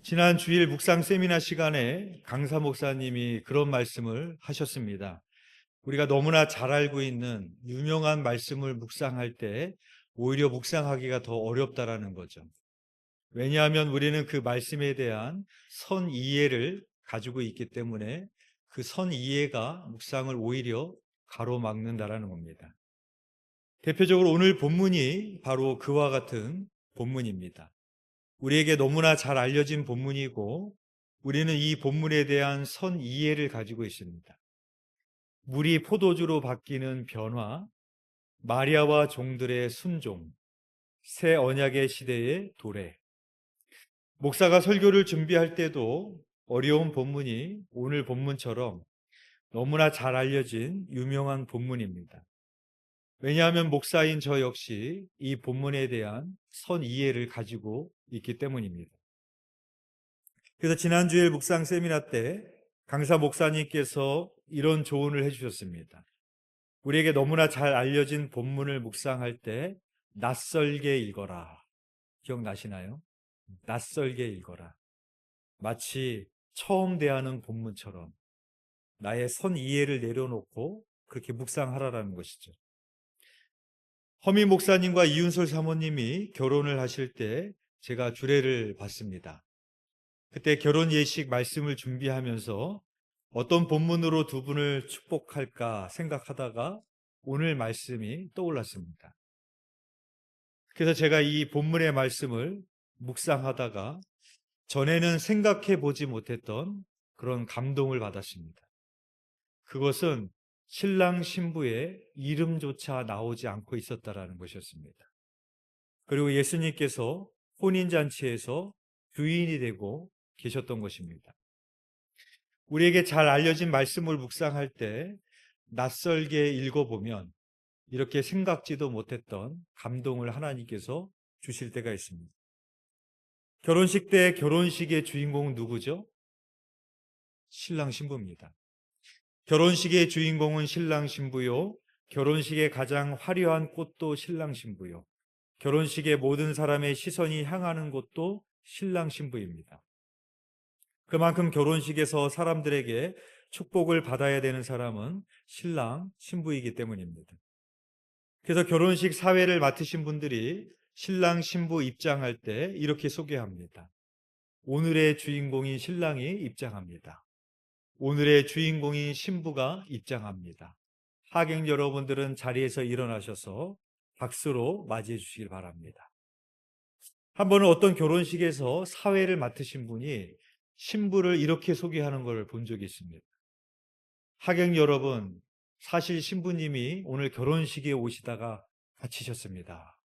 지난 주일 묵상 세미나 시간에 강사 목사님이 그런 말씀을 하셨습니다. 우리가 너무나 잘 알고 있는 유명한 말씀을 묵상할 때 오히려 묵상하기가 더 어렵다라는 거죠. 왜냐하면 우리는 그 말씀에 대한 선 이해를 가지고 있기 때문에 그 선 이해가 묵상을 오히려 가로막는다라는 겁니다. 대표적으로 오늘 본문이 바로 그와 같은 본문입니다. 우리에게 너무나 잘 알려진 본문이고 우리는 이 본문에 대한 선 이해를 가지고 있습니다. 물이 포도주로 바뀌는 변화, 마리아와 종들의 순종, 새 언약의 시대의 도래. 목사가 설교를 준비할 때도 어려운 본문이 오늘 본문처럼 너무나 잘 알려진 유명한 본문입니다. 왜냐하면 목사인 저 역시 이 본문에 대한 선 이해를 가지고 있기 때문입니다. 그래서 지난주에 묵상 세미나 때 강사 목사님께서 이런 조언을 해주셨습니다. 우리에게 너무나 잘 알려진 본문을 묵상할 때 낯설게 읽어라. 기억나시나요? 낯설게 읽어라. 마치 처음 대하는 본문처럼 나의 선 이해를 내려놓고 그렇게 묵상하라라는 것이죠. 허미 목사님과 이윤솔 사모님이 결혼을 하실 때 제가 주례를 받습니다. 그때 결혼 예식 말씀을 준비하면서 어떤 본문으로 두 분을 축복할까 생각하다가 오늘 말씀이 떠올랐습니다. 그래서 제가 이 본문의 말씀을 묵상하다가 전에는 생각해 보지 못했던 그런 감동을 받았습니다. 그것은 신랑 신부의 이름조차 나오지 않고 있었다라는 것이었습니다. 그리고 예수님께서 혼인잔치에서 주인이 되고 계셨던 것입니다. 우리에게 잘 알려진 말씀을 묵상할 때 낯설게 읽어보면 이렇게 생각지도 못했던 감동을 하나님께서 주실 때가 있습니다. 결혼식 때 결혼식의 주인공은 누구죠? 신랑 신부입니다. 결혼식의 주인공은 신랑 신부요. 결혼식의 가장 화려한 꽃도 신랑 신부요. 결혼식의 모든 사람의 시선이 향하는 곳도 신랑 신부입니다. 그만큼 결혼식에서 사람들에게 축복을 받아야 되는 사람은 신랑, 신부이기 때문입니다. 그래서 결혼식 사회를 맡으신 분들이 신랑, 신부 입장할 때 이렇게 소개합니다. 오늘의 주인공인 신랑이 입장합니다. 오늘의 주인공인 신부가 입장합니다. 하객 여러분들은 자리에서 일어나셔서 박수로 맞이해 주시길 바랍니다. 한 번은 어떤 결혼식에서 사회를 맡으신 분이 신부를 이렇게 소개하는 걸 본 적이 있습니다. 하객 여러분, 사실 신부님이 오늘 결혼식에 오시다가 다치셨습니다.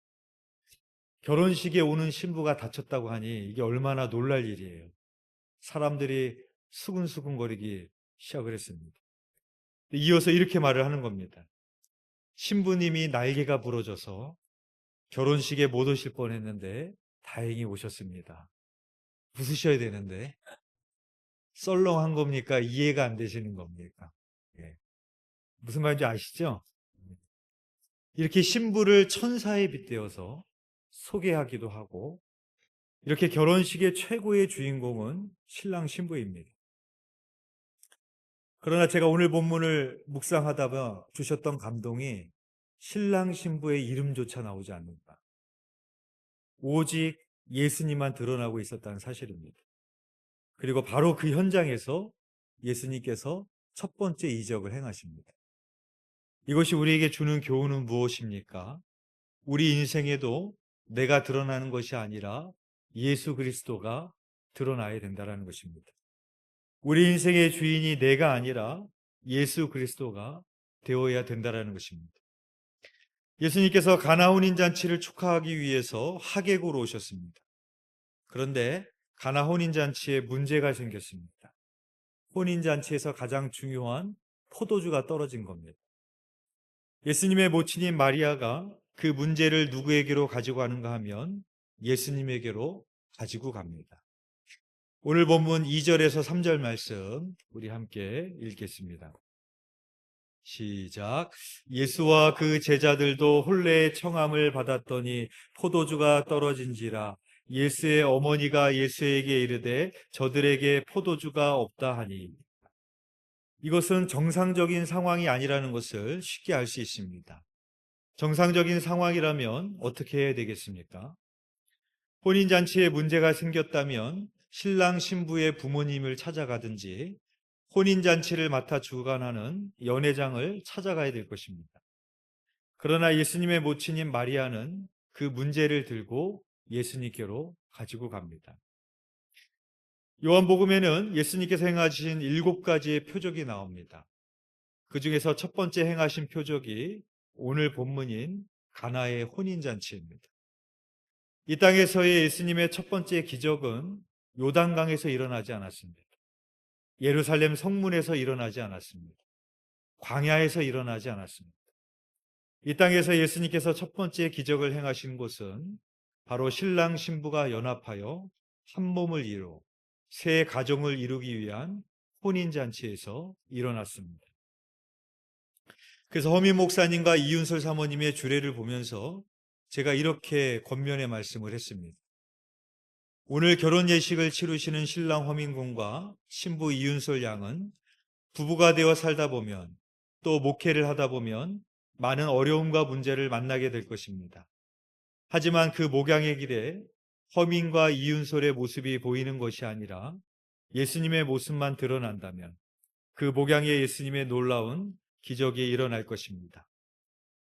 결혼식에 오는 신부가 다쳤다고 하니 이게 얼마나 놀랄 일이에요. 사람들이 수근수근거리기 시작을 했습니다. 이어서 이렇게 말을 하는 겁니다. 신부님이 날개가 부러져서 결혼식에 못 오실 뻔했는데 다행히 오셨습니다. 웃으셔야 되는데 썰렁한 겁니까? 이해가 안 되시는 겁니까? 예. 무슨 말인지 아시죠? 이렇게 신부를 천사에 빗대어서 소개하기도 하고 이렇게 결혼식의 최고의 주인공은 신랑 신부입니다. 그러나 제가 오늘 본문을 묵상하다가 주셨던 감동이 신랑 신부의 이름조차 나오지 않는다. 오직 예수님만 드러나고 있었다는 사실입니다. 그리고 바로 그 현장에서 예수님께서 첫 번째 이적을 행하십니다. 이것이 우리에게 주는 교훈은 무엇입니까? 우리 인생에도 내가 드러나는 것이 아니라 예수 그리스도가 드러나야 된다는 것입니다. 우리 인생의 주인이 내가 아니라 예수 그리스도가 되어야 된다는 것입니다. 예수님께서 가나 혼인잔치를 축하하기 위해서 하객으로 오셨습니다. 그런데 가나 혼인잔치에 문제가 생겼습니다. 혼인잔치에서 가장 중요한 포도주가 떨어진 겁니다. 예수님의 모친인 마리아가 그 문제를 누구에게로 가지고 가는가 하면 예수님에게로 가지고 갑니다. 오늘 본문 2절에서 3절 말씀 우리 함께 읽겠습니다. 시작. 예수와 그 제자들도 혼례의 청함을 받았더니 포도주가 떨어진지라 예수의 어머니가 예수에게 이르되 저들에게 포도주가 없다 하니, 이것은 정상적인 상황이 아니라는 것을 쉽게 알 수 있습니다. 정상적인 상황이라면 어떻게 해야 되겠습니까? 혼인잔치에 문제가 생겼다면 신랑 신부의 부모님을 찾아가든지 혼인잔치를 맡아 주관하는 연회장을 찾아가야 될 것입니다. 그러나 예수님의 모친인 마리아는 그 문제를 들고 예수님께로 가지고 갑니다. 요한복음에는 예수님께서 행하신 7가지의 표적이 나옵니다. 그 중에서 첫 번째 행하신 표적이 오늘 본문인 가나의 혼인잔치입니다. 이 땅에서의 예수님의 첫 번째 기적은 요단강에서 일어나지 않았습니다. 예루살렘 성문에서 일어나지 않았습니다. 광야에서 일어나지 않았습니다. 이 땅에서 예수님께서 첫 번째 기적을 행하신 곳은 바로 신랑 신부가 연합하여 한 몸을 이루 새 가정을 이루기 위한 혼인잔치에서 일어났습니다. 그래서 허민 목사님과 이윤설 사모님의 주례를 보면서 제가 이렇게 권면의 말씀을 했습니다. 오늘 결혼 예식을 치르시는 신랑 허민 군과 신부 이윤설 양은 부부가 되어 살다 보면, 또 목회를 하다 보면 많은 어려움과 문제를 만나게 될 것입니다. 하지만 그 목양의 길에 허민과 이윤솔의 모습이 보이는 것이 아니라 예수님의 모습만 드러난다면 그 목양의 예수님의 놀라운 기적이 일어날 것입니다.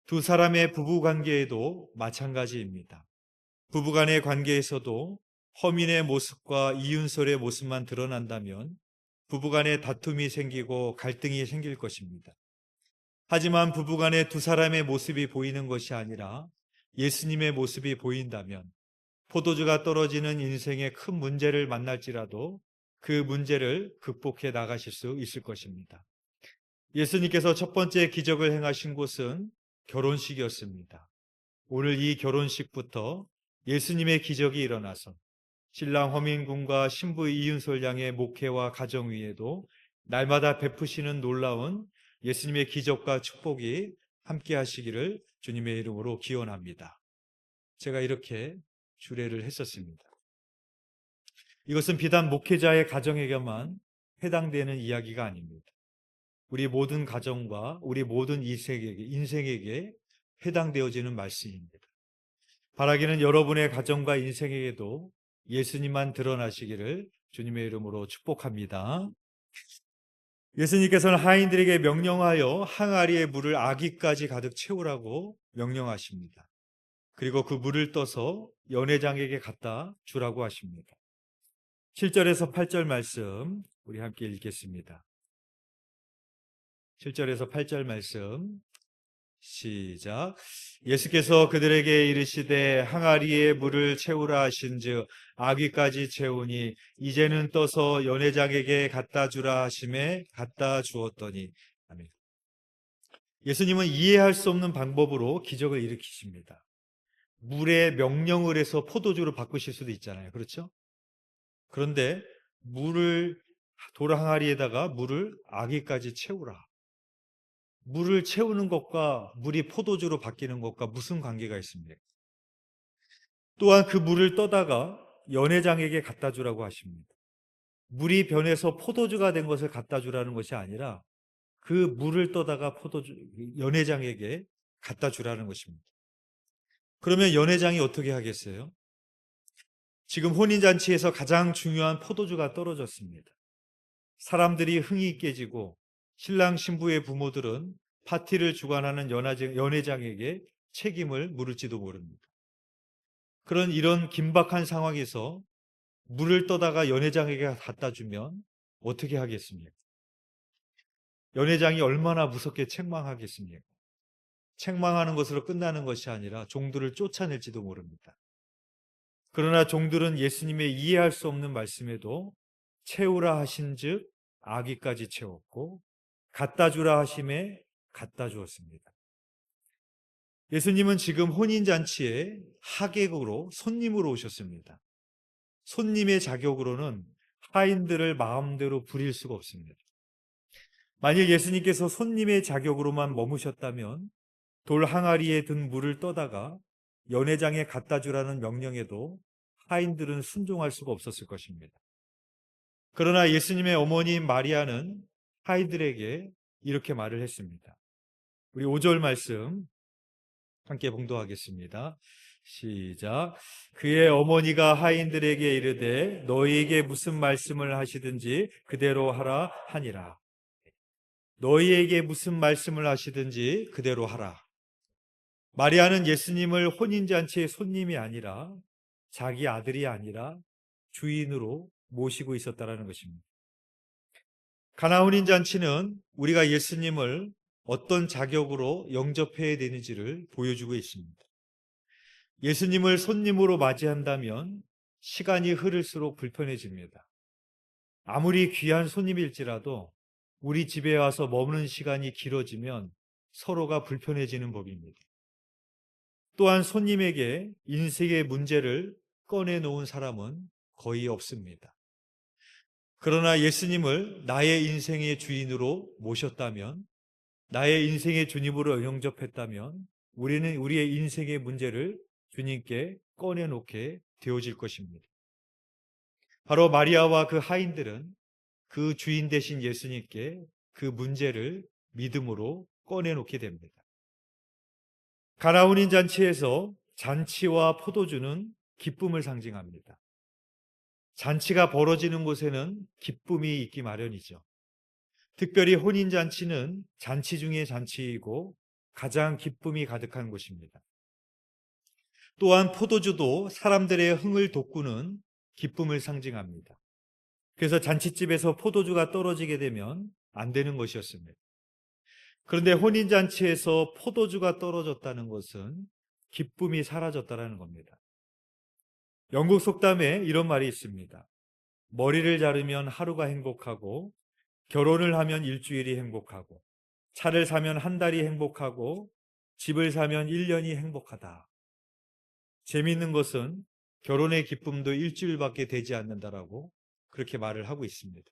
두 사람의 부부 관계에도 마찬가지입니다. 부부간의 관계에서도 허민의 모습과 이윤솔의 모습만 드러난다면 부부간에 다툼이 생기고 갈등이 생길 것입니다. 하지만 부부간에 두 사람의 모습이 보이는 것이 아니라 예수님의 모습이 보인다면 포도주가 떨어지는 인생의 큰 문제를 만날지라도 그 문제를 극복해 나가실 수 있을 것입니다. 예수님께서 첫 번째 기적을 행하신 곳은 결혼식이었습니다. 오늘 이 결혼식부터 예수님의 기적이 일어나서 신랑 허민 군과 신부 이윤솔 양의 목회와 가정 위에도 날마다 베푸시는 놀라운 예수님의 기적과 축복이 함께 하시기를 주님의 이름으로 기원합니다. 제가 이렇게 주례를 했었습니다. 이것은 비단 목회자의 가정에게만 해당되는 이야기가 아닙니다. 우리 모든 가정과 우리 모든 인생에게 해당되어지는 말씀입니다. 바라기는 여러분의 가정과 인생에게도 예수님만 드러나시기를 주님의 이름으로 축복합니다. 예수님께서는 하인들에게 명령하여 항아리의 물을 아기까지 가득 채우라고 명령하십니다. 그리고 그 물을 떠서 연회장에게 갖다 주라고 하십니다. 7절에서 8절 말씀 우리 함께 읽겠습니다. 7절에서 8절 말씀 시작. 예수께서 그들에게 이르시되 항아리에 물을 채우라 하신즉 아귀까지 채우니 이제는 떠서 연회장에게 갖다 주라 하심에 갖다 주었더니. 아멘. 예수님은 이해할 수 없는 방법으로 기적을 일으키십니다. 물에 명령을 해서 포도주로 바꾸실 수도 있잖아요. 그렇죠? 그런데 물을 돌 항아리에다가 물을 아귀까지 채우라. 물을 채우는 것과 물이 포도주로 바뀌는 것과 무슨 관계가 있습니까? 또한 그 물을 떠다가 연회장에게 갖다 주라고 하십니다. 물이 변해서 포도주가 된 것을 갖다 주라는 것이 아니라 그 물을 떠다가 연회장에게 갖다 주라는 것입니다. 그러면 연회장이 어떻게 하겠어요? 지금 혼인잔치에서 가장 중요한 포도주가 떨어졌습니다. 사람들이 흥이 깨지고 신랑 신부의 부모들은 파티를 주관하는 연회장에게 책임을 물을지도 모릅니다. 이런 긴박한 상황에서 물을 떠다가 연회장에게 갖다 주면 어떻게 하겠습니까? 연회장이 얼마나 무섭게 책망하겠습니까? 책망하는 것으로 끝나는 것이 아니라 종들을 쫓아낼지도 모릅니다. 그러나 종들은 예수님의 이해할 수 없는 말씀에도 채우라 하신즉 아기까지 채웠고 갖다 주라 하심에 갖다 주었습니다. 예수님은 지금 혼인잔치에 하객으로 손님으로 오셨습니다. 손님의 자격으로는 하인들을 마음대로 부릴 수가 없습니다. 만일 예수님께서 손님의 자격으로만 머무셨다면 돌 항아리에 든 물을 떠다가 연회장에 갖다 주라는 명령에도 하인들은 순종할 수가 없었을 것입니다. 그러나 예수님의 어머니인 마리아는 하인들에게 이렇게 말을 했습니다. 우리 5절 말씀 함께 봉독하겠습니다. 시작. 그의 어머니가 하인들에게 이르되 너희에게 무슨 말씀을 하시든지 그대로 하라 하니라. 너희에게 무슨 말씀을 하시든지 그대로 하라. 마리아는 예수님을 혼인잔치의 손님이 아니라 자기 아들이 아니라 주인으로 모시고 있었다는 것입니다. 가나 혼인잔치는 우리가 예수님을 어떤 자격으로 영접해야 되는지를 보여주고 있습니다. 예수님을 손님으로 맞이한다면 시간이 흐를수록 불편해집니다. 아무리 귀한 손님일지라도 우리 집에 와서 머무는 시간이 길어지면 서로가 불편해지는 법입니다. 또한 손님에게 인생의 문제를 꺼내놓은 사람은 거의 없습니다. 그러나 예수님을 나의 인생의 주인으로 모셨다면, 나의 인생의 주님으로 영접했다면 우리는 우리의 인생의 문제를 주님께 꺼내놓게 되어질 것입니다. 바로 마리아와 그 하인들은 그 주인 되신 예수님께 그 문제를 믿음으로 꺼내놓게 됩니다. 가나 혼인 잔치에서 잔치와 포도주는 기쁨을 상징합니다. 잔치가 벌어지는 곳에는 기쁨이 있기 마련이죠. 특별히 혼인 잔치는 잔치 중의 잔치이고 가장 기쁨이 가득한 곳입니다. 또한 포도주도 사람들의 흥을 돋구는 기쁨을 상징합니다. 그래서 잔치집에서 포도주가 떨어지게 되면 안 되는 것이었습니다. 그런데 혼인잔치에서 포도주가 떨어졌다는 것은 기쁨이 사라졌다는 겁니다. 영국 속담에 이런 말이 있습니다. 머리를 자르면 하루가 행복하고, 결혼을 하면 일주일이 행복하고, 차를 사면 한 달이 행복하고, 집을 사면 1년이 행복하다. 재미있는 것은 결혼의 기쁨도 일주일밖에 되지 않는다라고 그렇게 말을 하고 있습니다.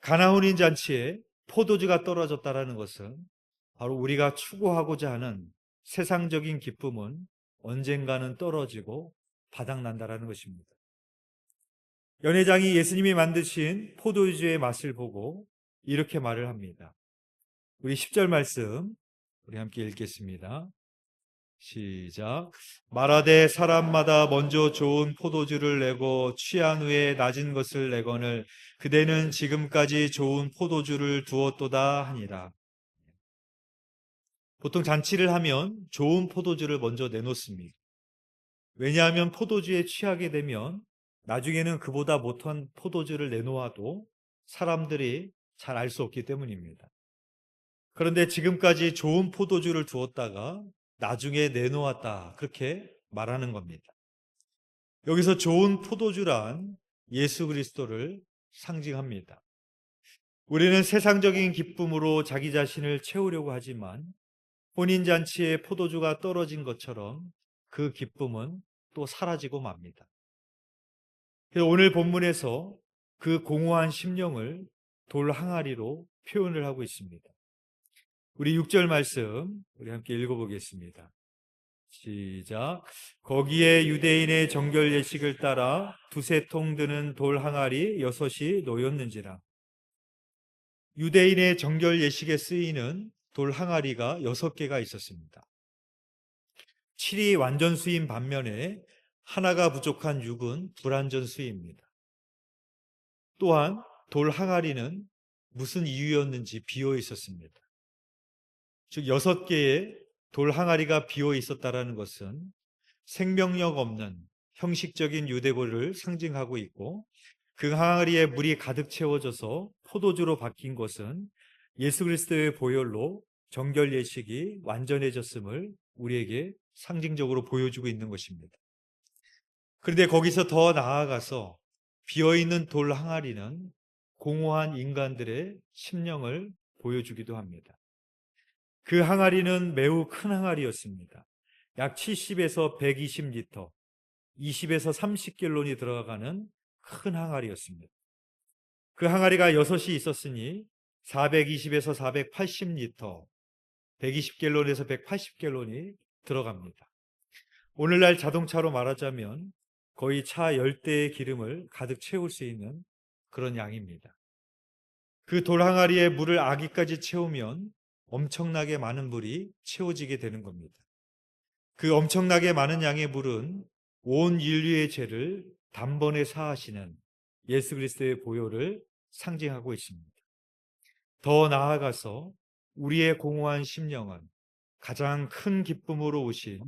가나 혼인 잔치에 포도주가 떨어졌다라는 것은 바로 우리가 추구하고자 하는 세상적인 기쁨은 언젠가는 떨어지고 바닥난다라는 것입니다. 연회장이 예수님이 만드신 포도주의 맛을 보고 이렇게 말을 합니다. 우리 10절 말씀 우리 함께 읽겠습니다. 시작. 말하되 사람마다 먼저 좋은 포도주를 내고 취한 후에 낮은 것을 내거늘 그대는 지금까지 좋은 포도주를 두었도다 하니라. 보통 잔치를 하면 좋은 포도주를 먼저 내놓습니다. 왜냐하면 포도주에 취하게 되면 나중에는 그보다 못한 포도주를 내놓아도 사람들이 잘 알 수 없기 때문입니다. 그런데 지금까지 좋은 포도주를 두었다가 나중에 내놓았다, 그렇게 말하는 겁니다. 여기서 좋은 포도주란 예수 그리스도를 상징합니다. 우리는 세상적인 기쁨으로 자기 자신을 채우려고 하지만 혼인잔치에 포도주가 떨어진 것처럼 그 기쁨은 또 사라지고 맙니다. 그래서 오늘 본문에서 그 공허한 심령을 돌 항아리로 표현을 하고 있습니다. 우리 6절 말씀 우리 함께 읽어보겠습니다. 시작. 거기에 유대인의 정결 예식을 따라 두세 통 드는 돌 항아리 6이 놓였는지라. 유대인의 정결 예식에 쓰이는 돌 항아리가 6개가 있었습니다. 7이 완전 수인 반면에 하나가 부족한 6은 불완전 수입니다. 또한 돌 항아리는 무슨 이유였는지 비어 있었습니다. 즉 6개의 돌 항아리가 비어 있었다라는 것은 생명력 없는 형식적인 유대고를 상징하고 있고, 그 항아리에 물이 가득 채워져서 포도주로 바뀐 것은 예수 그리스도의 보혈로 정결 예식이 완전해졌음을 우리에게 상징적으로 보여주고 있는 것입니다. 그런데 거기서 더 나아가서 비어있는 돌 항아리는 공허한 인간들의 심령을 보여주기도 합니다. 그 항아리는 매우 큰 항아리였습니다. 약 70에서 120리터, 20에서 30갤론이 들어가는 큰 항아리였습니다. 그 항아리가 6이 있었으니 420에서 480리터, 120갤론에서 180갤론이 들어갑니다. 오늘날 자동차로 말하자면 거의 차 10대의 기름을 가득 채울 수 있는 그런 양입니다. 그 돌 항아리에 물을 아기까지 채우면 엄청나게 많은 물이 채워지게 되는 겁니다. 그 엄청나게 많은 양의 물은 온 인류의 죄를 단번에 사하시는 예수 그리스도의 보혈을 상징하고 있습니다. 더 나아가서 우리의 공허한 심령은 가장 큰 기쁨으로 오신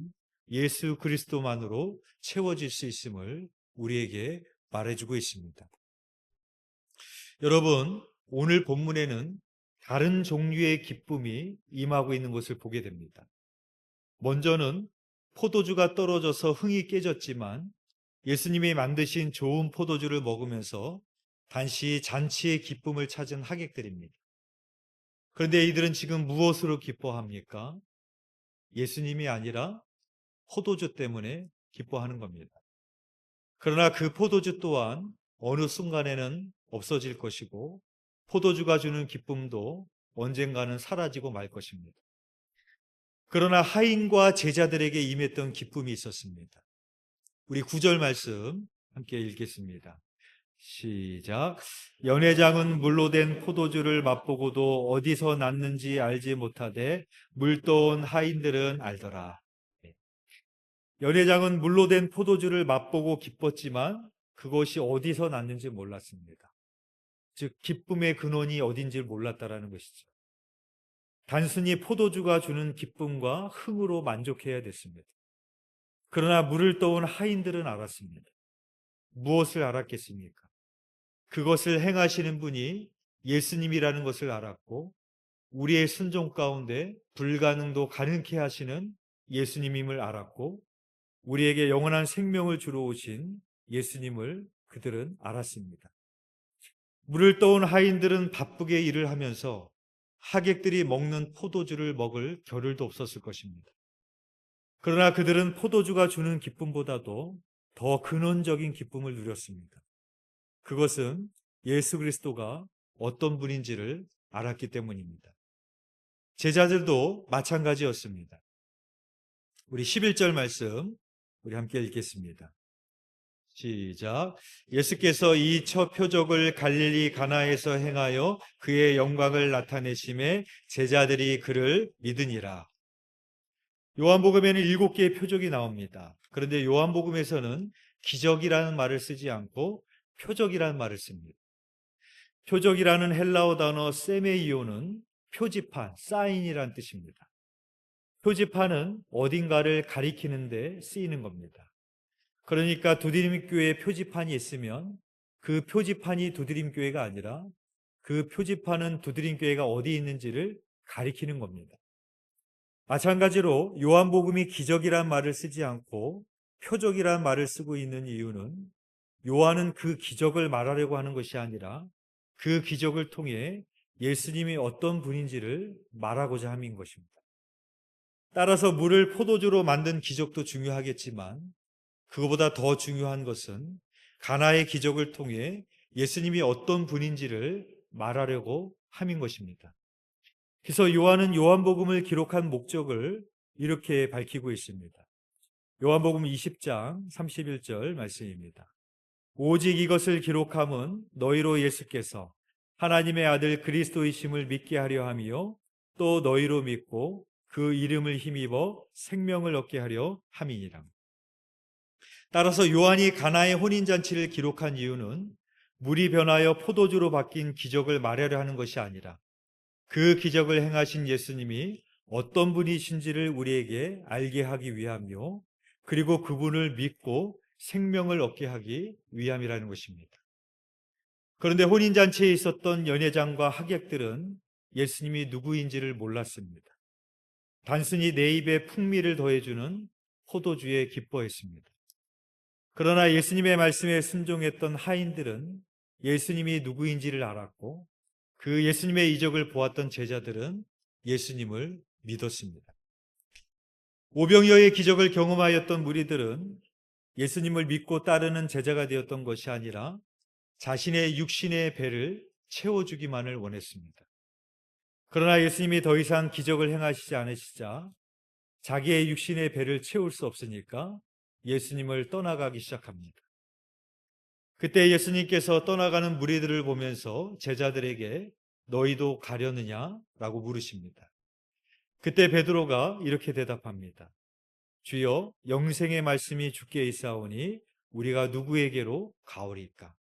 예수 그리스도만으로 채워질 수 있음을 우리에게 말해주고 있습니다. 여러분, 오늘 본문에는 다른 종류의 기쁨이 임하고 있는 것을 보게 됩니다. 먼저는 포도주가 떨어져서 흥이 깨졌지만 예수님이 만드신 좋은 포도주를 먹으면서 단시 잔치의 기쁨을 찾은 하객들입니다. 그런데 이들은 지금 무엇으로 기뻐합니까? 예수님이 아니라 포도주 때문에 기뻐하는 겁니다. 그러나 그 포도주 또한 어느 순간에는 없어질 것이고 포도주가 주는 기쁨도 언젠가는 사라지고 말 것입니다. 그러나 하인과 제자들에게 임했던 기쁨이 있었습니다. 우리 9절 말씀 함께 읽겠습니다. 시작. 연회장은 물로 된 포도주를 맛보고도 어디서 났는지 알지 못하되 물떠온 하인들은 알더라. 연회장은 물로 된 포도주를 맛보고 기뻤지만 그것이 어디서 났는지 몰랐습니다. 즉 기쁨의 근원이 어딘지 몰랐다라는 것이죠. 단순히 포도주가 주는 기쁨과 흥으로 만족해야 됐습니다. 그러나 물을 떠온 하인들은 알았습니다. 무엇을 알았겠습니까? 그것을 행하시는 분이 예수님이라는 것을 알았고 우리의 순종 가운데 불가능도 가능케 하시는 예수님임을 알았고 우리에게 영원한 생명을 주러 오신 예수님을 그들은 알았습니다. 물을 떠온 하인들은 바쁘게 일을 하면서 하객들이 먹는 포도주를 먹을 겨를도 없었을 것입니다. 그러나 그들은 포도주가 주는 기쁨보다도 더 근원적인 기쁨을 누렸습니다. 그것은 예수 그리스도가 어떤 분인지를 알았기 때문입니다. 제자들도 마찬가지였습니다. 우리 11절 말씀 우리 함께 읽겠습니다. 시작. 예수께서 이 첫 표적을 갈릴리 가나에서 행하여 그의 영광을 나타내심에 제자들이 그를 믿으니라. 요한복음에는 7개의 표적이 나옵니다. 그런데 요한복음에서는 기적이라는 말을 쓰지 않고 표적이라는 말을 씁니다. 표적이라는 헬라어 단어 세메이오는 표지판, 사인이란 뜻입니다. 표지판은 어딘가를 가리키는 데 쓰이는 겁니다. 그러니까 두드림교회 표지판이 있으면 그 표지판이 두드림교회가 아니라 그 표지판은 두드림교회가 어디 있는지를 가리키는 겁니다. 마찬가지로 요한복음이 기적이란 말을 쓰지 않고 표적이란 말을 쓰고 있는 이유는 요한은 그 기적을 말하려고 하는 것이 아니라 그 기적을 통해 예수님이 어떤 분인지를 말하고자 함인 것입니다. 따라서 물을 포도주로 만든 기적도 중요하겠지만 그것보다 더 중요한 것은 가나의 기적을 통해 예수님이 어떤 분인지를 말하려고 함인 것입니다. 그래서 요한은 요한복음을 기록한 목적을 이렇게 밝히고 있습니다. 요한복음 20장 31절 말씀입니다. 오직 이것을 기록함은 너희로 예수께서 하나님의 아들 그리스도이심을 믿게 하려 함이요 또 너희로 믿고 그 이름을 힘입어 생명을 얻게 하려 함이니라. 따라서 요한이 가나의 혼인잔치를 기록한 이유는 물이 변하여 포도주로 바뀐 기적을 말하려 하는 것이 아니라 그 기적을 행하신 예수님이 어떤 분이신지를 우리에게 알게 하기 위함이요 그리고 그분을 믿고 생명을 얻게 하기 위함이라는 것입니다. 그런데 혼인잔치에 있었던 연회장과 하객들은 예수님이 누구인지를 몰랐습니다. 단순히 내 입에 풍미를 더해주는 포도주에 기뻐했습니다. 그러나 예수님의 말씀에 순종했던 하인들은 예수님이 누구인지를 알았고 그 예수님의 이적을 보았던 제자들은 예수님을 믿었습니다. 오병이어의 기적을 경험하였던 무리들은 예수님을 믿고 따르는 제자가 되었던 것이 아니라 자신의 육신의 배를 채워주기만을 원했습니다. 그러나 예수님이 더 이상 기적을 행하시지 않으시자 자기의 육신의 배를 채울 수 없으니까 예수님을 떠나가기 시작합니다. 그때 예수님께서 떠나가는 무리들을 보면서 제자들에게 너희도 가려느냐? 라고 물으십니다. 그때 베드로가 이렇게 대답합니다. 주여, 영생의 말씀이 주께 있사오니 우리가 누구에게로 가오리까?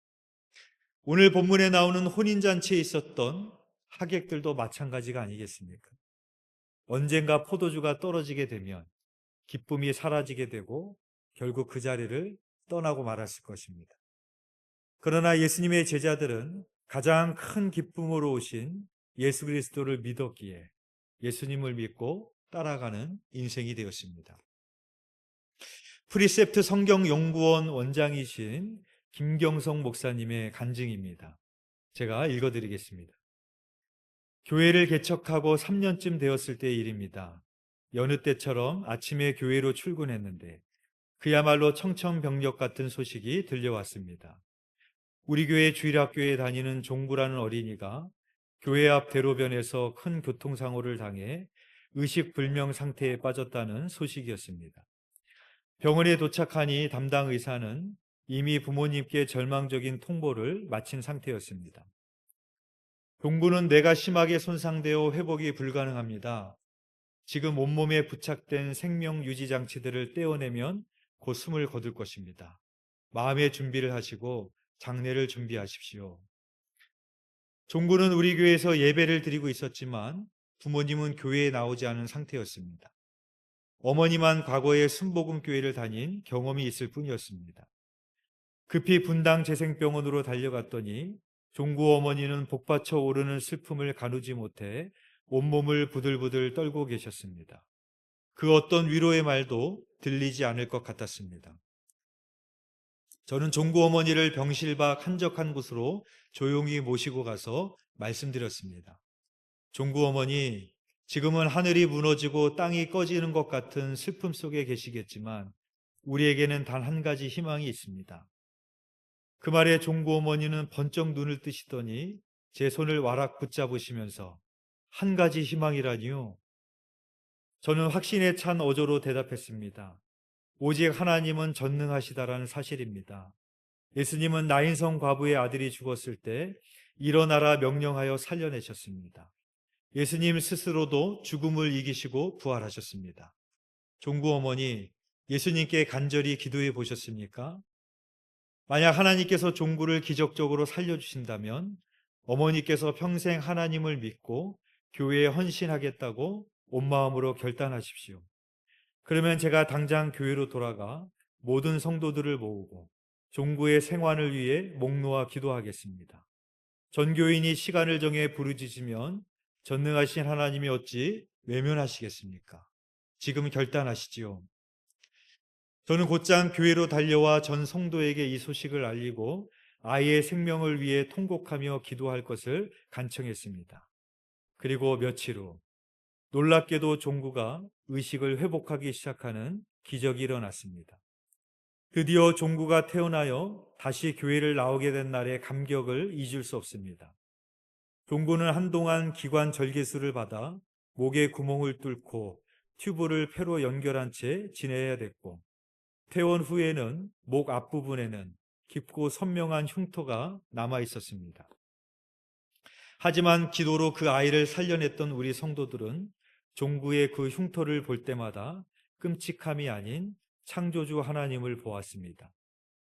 오늘 본문에 나오는 혼인잔치에 있었던 하객들도 마찬가지가 아니겠습니까? 언젠가 포도주가 떨어지게 되면 기쁨이 사라지게 되고 결국 그 자리를 떠나고 말았을 것입니다. 그러나 예수님의 제자들은 가장 큰 기쁨으로 오신 예수 그리스도를 믿었기에 예수님을 믿고 따라가는 인생이 되었습니다. 프리셉트 성경연구원 원장이신 김경성 목사님의 간증입니다. 제가 읽어드리겠습니다. 교회를 개척하고 3년쯤 되었을 때의 일입니다. 여느 때처럼 아침에 교회로 출근했는데 그야말로 청천벽력 같은 소식이 들려왔습니다. 우리 교회 주일학교에 다니는 종구라는 어린이가 교회 앞 대로변에서 큰 교통사고를 당해 의식불명 상태에 빠졌다는 소식이었습니다. 병원에 도착하니 담당 의사는 이미 부모님께 절망적인 통보를 마친 상태였습니다. 종구는 뇌가 심하게 손상되어 회복이 불가능합니다. 지금 온몸에 부착된 생명 유지 장치들을 떼어내면 곧 숨을 거둘 것입니다. 마음의 준비를 하시고 장례를 준비하십시오. 종구는 우리 교회에서 예배를 드리고 있었지만 부모님은 교회에 나오지 않은 상태였습니다. 어머니만 과거에 순복음교회를 다닌 경험이 있을 뿐이었습니다. 급히 분당 재생병원으로 달려갔더니 종구 어머니는 복받쳐 오르는 슬픔을 가누지 못해 온몸을 부들부들 떨고 계셨습니다. 그 어떤 위로의 말도 들리지 않을 것 같았습니다. 저는 종구 어머니를 병실 밖 한적한 곳으로 조용히 모시고 가서 말씀드렸습니다. 종구 어머니, 지금은 하늘이 무너지고 땅이 꺼지는 것 같은 슬픔 속에 계시겠지만 우리에게는 단 한 가지 희망이 있습니다. 그 말에 종구 어머니는 번쩍 눈을 뜨시더니 제 손을 와락 붙잡으시면서 한 가지 희망이라니요? 저는 확신에 찬 어조로 대답했습니다. 오직 하나님은 전능하시다라는 사실입니다. 예수님은 나인성 과부의 아들이 죽었을 때 일어나라 명령하여 살려내셨습니다. 예수님 스스로도 죽음을 이기시고 부활하셨습니다. 종구 어머니, 예수님께 간절히 기도해 보셨습니까? 만약 하나님께서 종구를 기적적으로 살려주신다면 어머니께서 평생 하나님을 믿고 교회에 헌신하겠다고 온 마음으로 결단하십시오. 그러면 제가 당장 교회로 돌아가 모든 성도들을 모으고 종구의 생환을 위해 목 놓아 기도하겠습니다. 전교인이 시간을 정해 부르짖으면 전능하신 하나님이 어찌 외면하시겠습니까? 지금 결단하시지요. 저는 곧장 교회로 달려와 전 성도에게 이 소식을 알리고 아이의 생명을 위해 통곡하며 기도할 것을 간청했습니다. 그리고 며칠 후 놀랍게도 종구가 의식을 회복하기 시작하는 기적이 일어났습니다. 드디어 종구가 태어나여 다시 교회를 나오게 된 날의 감격을 잊을 수 없습니다. 종구는 한동안 기관 절개술을 받아 목에 구멍을 뚫고 튜브를 폐로 연결한 채 지내야 됐고 퇴원 후에는 목 앞부분에는 깊고 선명한 흉터가 남아 있었습니다. 하지만 기도로 그 아이를 살려냈던 우리 성도들은 종구의 그 흉터를 볼 때마다 끔찍함이 아닌 창조주 하나님을 보았습니다.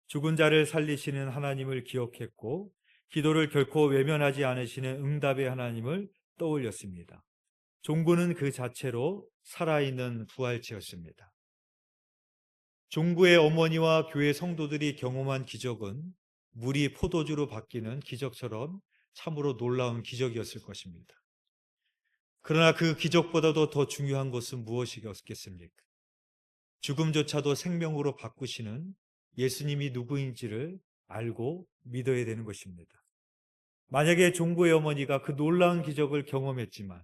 죽은 자를 살리시는 하나님을 기억했고 기도를 결코 외면하지 않으시는 응답의 하나님을 떠올렸습니다. 종구는 그 자체로 살아있는 부활체였습니다. 종구의 어머니와 교회 성도들이 경험한 기적은 물이 포도주로 바뀌는 기적처럼 참으로 놀라운 기적이었을 것입니다. 그러나 그 기적보다도 더 중요한 것은 무엇이겠습니까? 죽음조차도 생명으로 바꾸시는 예수님이 누구인지를 알고 믿어야 되는 것입니다. 만약에 종구의 어머니가 그 놀라운 기적을 경험했지만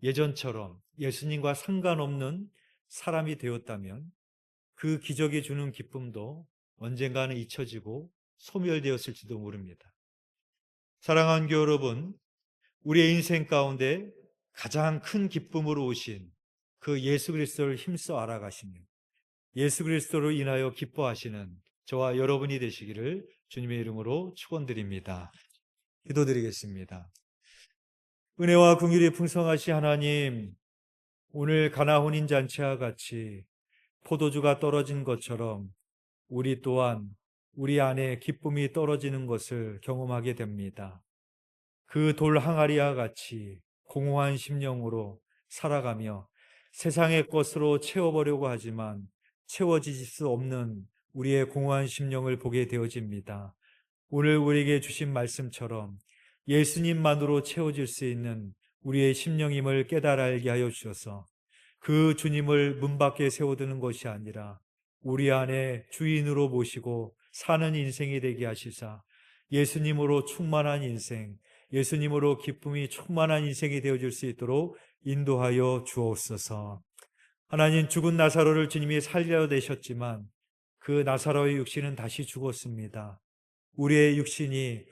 예전처럼 예수님과 상관없는 사람이 되었다면 그 기적이 주는 기쁨도 언젠가는 잊혀지고 소멸되었을지도 모릅니다. 사랑하는 교회 여러분, 우리의 인생 가운데 가장 큰 기쁨으로 오신 그 예수 그리스도를 힘써 알아가시며 예수 그리스도로 인하여 기뻐하시는 저와 여러분이 되시기를 주님의 이름으로 축원드립니다. 기도드리겠습니다. 은혜와 긍휼이 풍성하신 하나님, 오늘 가나 혼인 잔치와 같이 포도주가 떨어진 것처럼 우리 또한 우리 안에 기쁨이 떨어지는 것을 경험하게 됩니다. 그 돌 항아리와 같이 공허한 심령으로 살아가며 세상의 것으로 채워보려고 하지만 채워질 수 없는 우리의 공허한 심령을 보게 되어집니다. 오늘 우리에게 주신 말씀처럼 예수님만으로 채워질 수 있는 우리의 심령임을 깨달아 알게 하여 주셔서 그 주님을 문 밖에 세워두는 것이 아니라 우리 안에 주인으로 모시고 사는 인생이 되게 하시사 예수님으로 충만한 인생, 예수님으로 기쁨이 충만한 인생이 되어질 수 있도록 인도하여 주옵소서. 하나님, 죽은 나사로를 주님이 살려내셨지만 그 나사로의 육신은 다시 죽었습니다. 우리의 육신이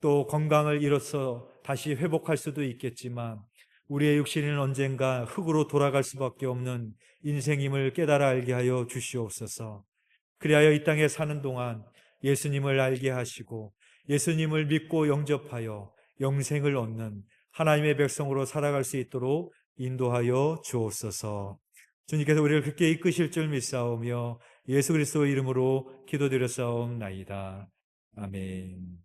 또 건강을 잃어서 다시 회복할 수도 있겠지만 우리의 육신은 언젠가 흙으로 돌아갈 수밖에 없는 인생임을 깨달아 알게 하여 주시옵소서. 그리하여 이 땅에 사는 동안 예수님을 알게 하시고 예수님을 믿고 영접하여 영생을 얻는 하나님의 백성으로 살아갈 수 있도록 인도하여 주옵소서. 주님께서 우리를 그렇게 이끄실 줄 믿사오며 예수 그리스도의 이름으로 기도드렸사옵나이다. 아멘.